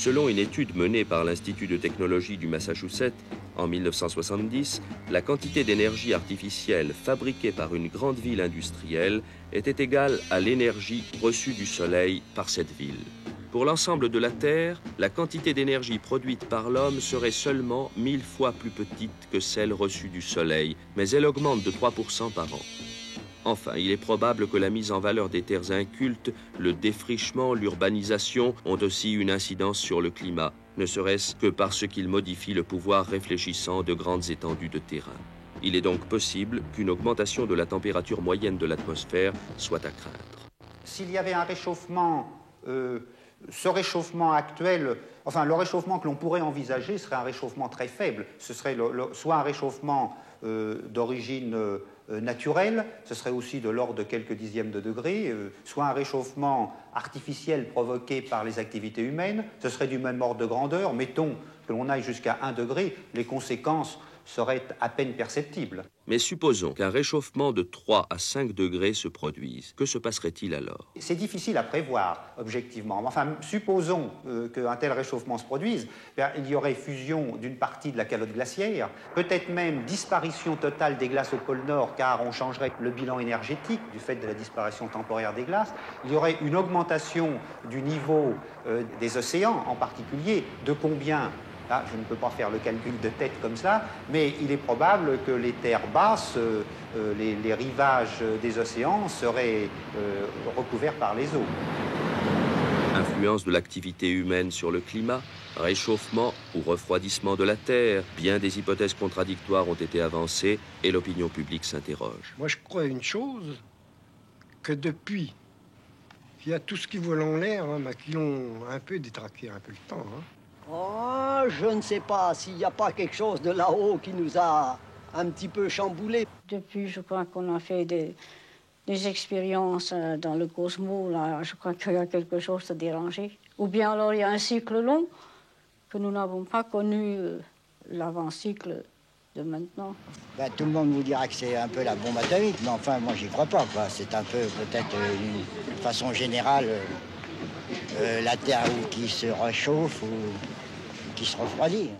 Selon une étude menée par l'Institut de technologie du Massachusetts en 1970, la quantité d'énergie artificielle fabriquée par une grande ville industrielle était égale à l'énergie reçue du Soleil par cette ville. Pour l'ensemble de la Terre, la quantité d'énergie produite par l'homme serait seulement 1000 fois plus petite que celle reçue du Soleil, mais elle augmente de 3% par an. Enfin, il est probable que la mise en valeur des terres incultes, le défrichement, l'urbanisation ont aussi une incidence sur le climat, ne serait-ce que parce qu'ils modifient le pouvoir réfléchissant de grandes étendues de terrain. Il est donc possible qu'une augmentation de la température moyenne de l'atmosphère soit à craindre. S'il y avait un réchauffement, ce réchauffement actuel, enfin le réchauffement que l'on pourrait envisager serait un réchauffement très faible. Ce serait soit un réchauffement d'origine naturelle, ce serait aussi de l'ordre de quelques dixièmes de degré, soit un réchauffement artificiel provoqué par les activités humaines, ce serait du même ordre de grandeur. Mettons que l'on aille jusqu'à 1 degré, les conséquences seraient à peine perceptibles. Mais supposons qu'un réchauffement de 3 à 5 degrés se produise. Que se passerait-il alors? C'est difficile à prévoir, objectivement. Enfin, supposons qu'un tel réchauffement se produise. Il y aurait fusion d'une partie de la calotte glaciaire, peut-être même disparition totale des glaces au pôle Nord, car on changerait le bilan énergétique du fait de la disparition temporaire des glaces. Il y aurait une augmentation du niveau des océans, en particulier, de combien? Là, je ne peux pas faire le calcul de tête comme ça, mais il est probable que les terres basses, les rivages des océans seraient recouverts par les eaux. Influence de l'activité humaine sur le climat, réchauffement ou refroidissement de la Terre, bien des hypothèses contradictoires ont été avancées et l'opinion publique s'interroge. Moi, je crois une chose, que depuis, il y a tout ce qui vole en l'air, qui l'ont un peu détraqué un peu le temps. Oh, je ne sais pas s'il n'y a pas quelque chose de là-haut qui nous a un petit peu chamboulé. Depuis, je crois qu'on a fait des expériences dans le Cosmos, là, je crois qu'il y a quelque chose de dérangé. Ou bien alors il y a un cycle long que nous n'avons pas connu l'avant-cycle de maintenant. Tout le monde vous dira que c'est un peu la bombe atomique, mais enfin, moi, j'y crois pas. C'est un peu, peut-être, d'une façon générale, la Terre qui se réchauffe ou qui se refroidit.